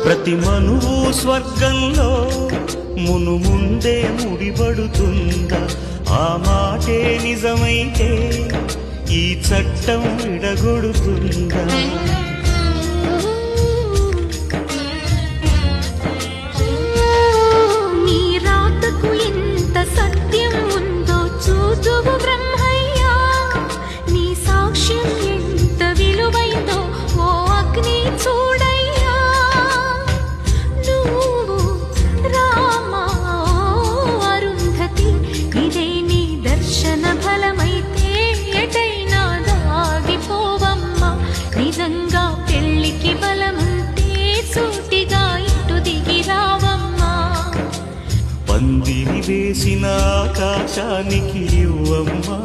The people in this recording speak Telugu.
ప్రతి మనువు స్వర్గంలో ముందే ముడిపడుతుందా? ఆ మాటే నిజమైతే ఈ చట్టం విడగొడుతుందా? నీ రాతకు ఎంత సత్యం ఉందో చూదువు బ్రహ్మయ్యా, నీ సాక్ష్యం ఎంత విలువైందో ఓ అగ్ని చూడయ్యా. నువ్వు రామా అరుంధతి, ఇదే నీ దర్శన ఫలమైతే ఎటైనా దాగిపోవమ్మా. నిజంగా పెళ్లికి బలముంటే సూటిగా ఇటు దిగి రావమ్మా. పందిరి వేసిన ఆకాశానికి ఇవ్వమ్మా.